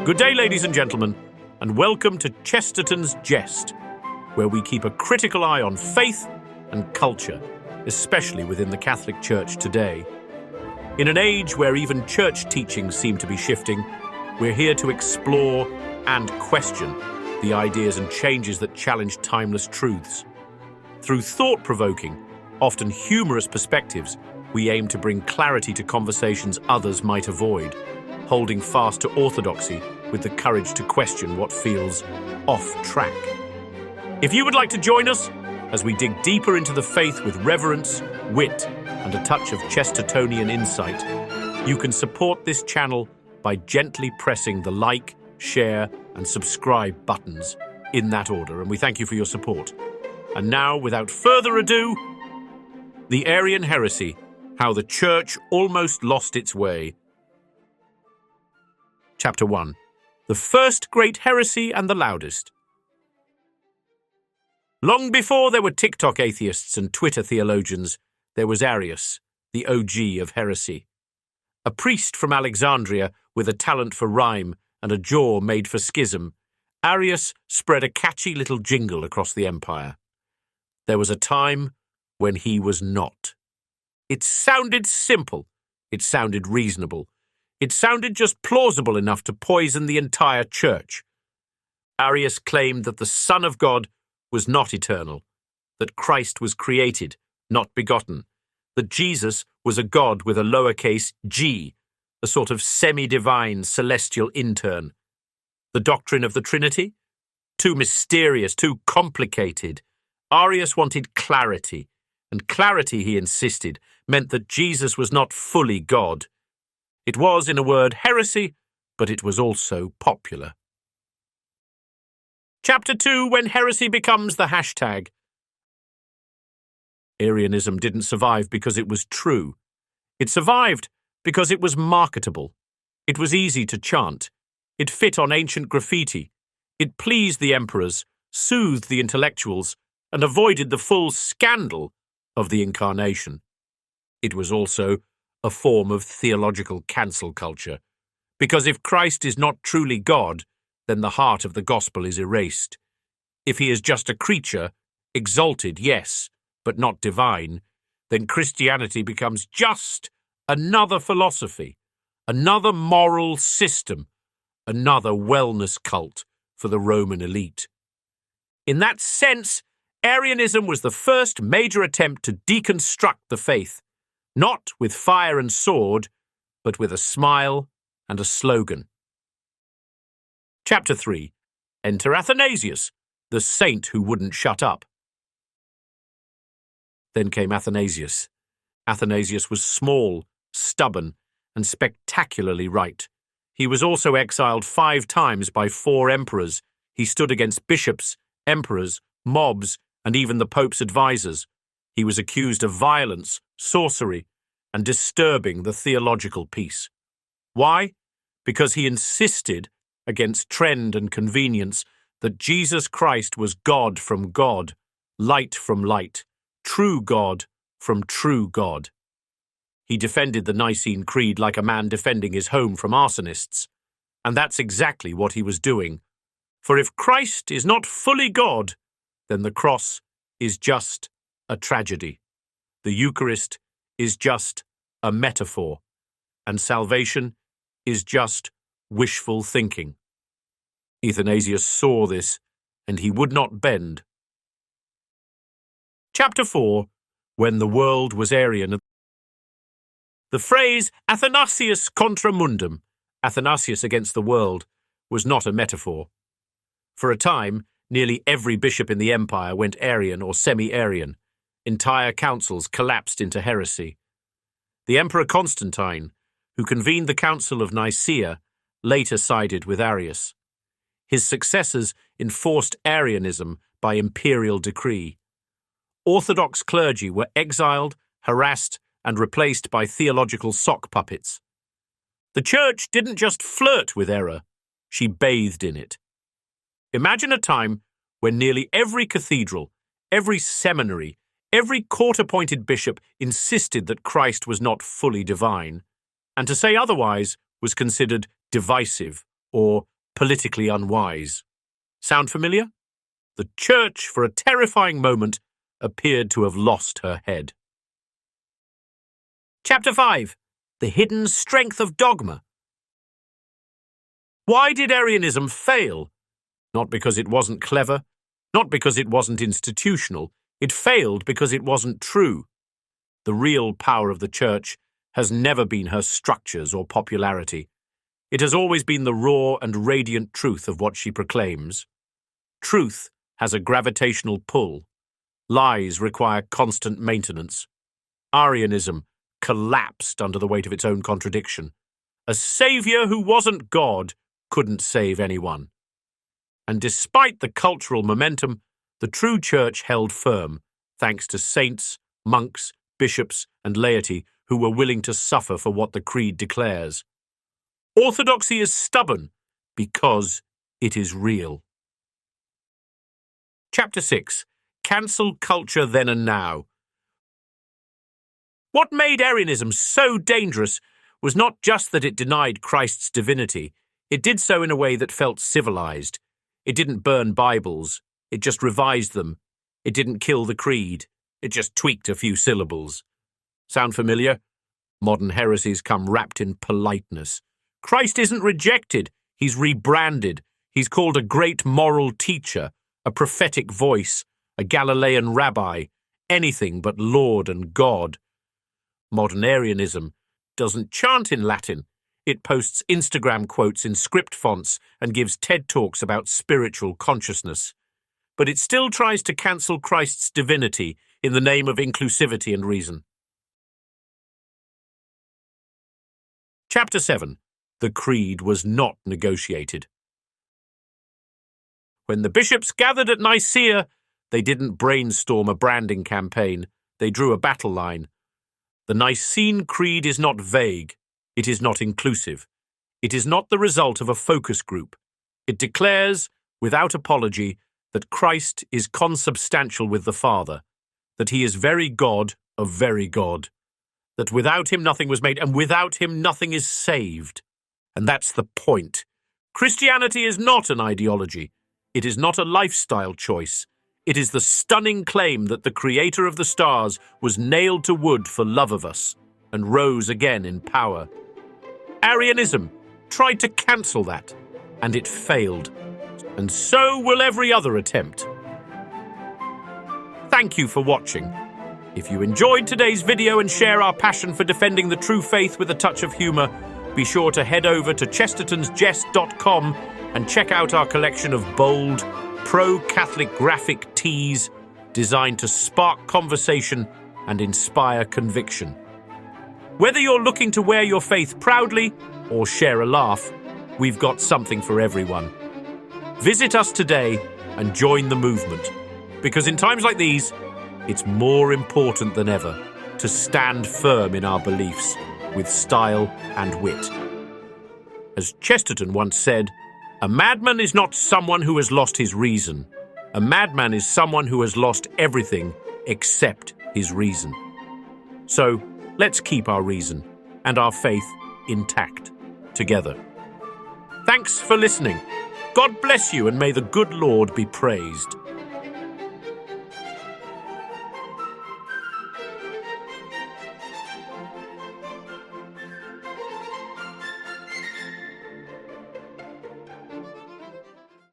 Good day, ladies and gentlemen, and welcome to Chesterton's Jest, where we keep a critical eye on faith and culture, especially within the Catholic Church today. In an age where even church teachings seem to be shifting, we're here to explore and question the ideas and changes that challenge timeless truths. Through thought-provoking, often humorous perspectives, we aim to bring clarity to conversations others might avoid, holding fast to orthodoxy with the courage to question what feels off track. If you would like to join us as we dig deeper into the faith with reverence, wit, and a touch of Chestertonian insight, you can support this channel by gently pressing the like, share, and subscribe buttons in that order, and we thank you for your support. And now, without further ado, the Arian Heresy, how the Church almost lost its way. Chapter 1. The first great heresy and the loudest. Long before there were TikTok atheists and Twitter theologians, there was Arius, the OG of heresy. A priest from Alexandria with a talent for rhyme and a jaw made for schism, Arius spread a catchy little jingle across the empire. There was a time when he was not. It sounded simple. It sounded reasonable. It sounded just plausible enough to poison the entire church. Arius claimed that the Son of God was not eternal, that Christ was created, not begotten, that Jesus was a god with a lowercase g, a sort of semi-divine celestial intern. The doctrine of the Trinity? Too mysterious, too complicated. Arius wanted clarity, and clarity, he insisted, meant that Jesus was not fully God. It was, in a word, heresy, but it was also popular. Chapter 2, when heresy becomes the hashtag. Arianism didn't survive because it was true. It survived because it was marketable. It was easy to chant. It fit on ancient graffiti. It pleased the emperors, soothed the intellectuals, and avoided the full scandal of the Incarnation. It was also a form of theological cancel culture, because if Christ is not truly God, then the heart of the gospel is erased. If he is just a creature, exalted, yes, but not divine, then Christianity becomes just another philosophy, another moral system, another wellness cult for the Roman elite. In that sense, Arianism was the first major attempt to deconstruct the faith, not with fire and sword, but with a smile and a slogan. Chapter 3. Enter Athanasius, the saint who wouldn't shut up. Then came Athanasius. Athanasius was small, stubborn, and spectacularly right. He was also exiled 5 times by 4 emperors. He stood against bishops, emperors, mobs, and even the Pope's advisors. He was accused of violence, sorcery, and disturbing the theological peace. Why? Because he insisted, against trend and convenience, that Jesus Christ was God from God, light from light, true God from true God. He defended the Nicene Creed like a man defending his home from arsonists. And that's exactly what he was doing. For if Christ is not fully God, then the cross is just a tragedy. The Eucharist is just a metaphor, and salvation is just wishful thinking. Athanasius saw this, and he would not bend. Chapter 4. When the world was Arian. The phrase Athanasius contra mundum, Athanasius against the world, was not a metaphor. For a time, nearly every bishop in the empire went Arian or semi-Arian. Entire councils collapsed into heresy. The Emperor Constantine, who convened the Council of Nicaea, later sided with Arius. His successors enforced Arianism by imperial decree. Orthodox clergy were exiled, harassed, and replaced by theological sock puppets. The Church didn't just flirt with error, she bathed in it. Imagine a time when nearly every cathedral, every seminary, every court-appointed bishop insisted that Christ was not fully divine, and to say otherwise was considered divisive or politically unwise. Sound familiar? The Church, for a terrifying moment, appeared to have lost her head. Chapter 5. The Hidden Strength of Dogma. Why did Arianism fail? Not because it wasn't clever, not because it wasn't institutional. It failed because it wasn't true. The real power of the Church has never been her structures or popularity. It has always been the raw and radiant truth of what she proclaims. Truth has a gravitational pull. Lies require constant maintenance. Arianism collapsed under the weight of its own contradiction. A saviour who wasn't God couldn't save anyone. And despite the cultural momentum, the true Church held firm, thanks to saints, monks, bishops, and laity who were willing to suffer for what the creed declares. Orthodoxy is stubborn because it is real. Chapter 6. Cancel culture then and now. What made Arianism so dangerous was not just that it denied Christ's divinity. It did so in a way that felt civilized. It didn't burn Bibles. It just revised them. It didn't kill the creed. It just tweaked a few syllables. Sound familiar? Modern heresies come wrapped in politeness. Christ isn't rejected. He's rebranded. He's called a great moral teacher, a prophetic voice, a Galilean rabbi, anything but Lord and God. Modern Arianism doesn't chant in Latin. It posts Instagram quotes in script fonts and gives TED Talks about spiritual consciousness. But it still tries to cancel Christ's divinity in the name of inclusivity and reason. Chapter 7. The Creed was not negotiated. When the bishops gathered at Nicaea, they didn't brainstorm a branding campaign. They drew a battle line. The Nicene Creed is not vague. It is not inclusive. It is not the result of a focus group. It declares, without apology, that Christ is consubstantial with the Father, that he is very God of very God, that without him nothing was made, and without him nothing is saved. And that's the point. Christianity is not an ideology. It is not a lifestyle choice. It is the stunning claim that the Creator of the stars was nailed to wood for love of us and rose again in power. Arianism tried to cancel that, and it failed. And so will every other attempt. Thank you for watching. If you enjoyed today's video and share our passion for defending the true faith with a touch of humour, be sure to head over to chestertonsjest.com and check out our collection of bold, pro-Catholic graphic tees designed to spark conversation and inspire conviction. Whether you're looking to wear your faith proudly or share a laugh, we've got something for everyone. Visit us today and join the movement, because in times like these, it's more important than ever to stand firm in our beliefs with style and wit. As Chesterton once said, a madman is not someone who has lost his reason. A madman is someone who has lost everything except his reason. So, let's keep our reason and our faith intact together. Thanks for listening. God bless you, and may the good Lord be praised.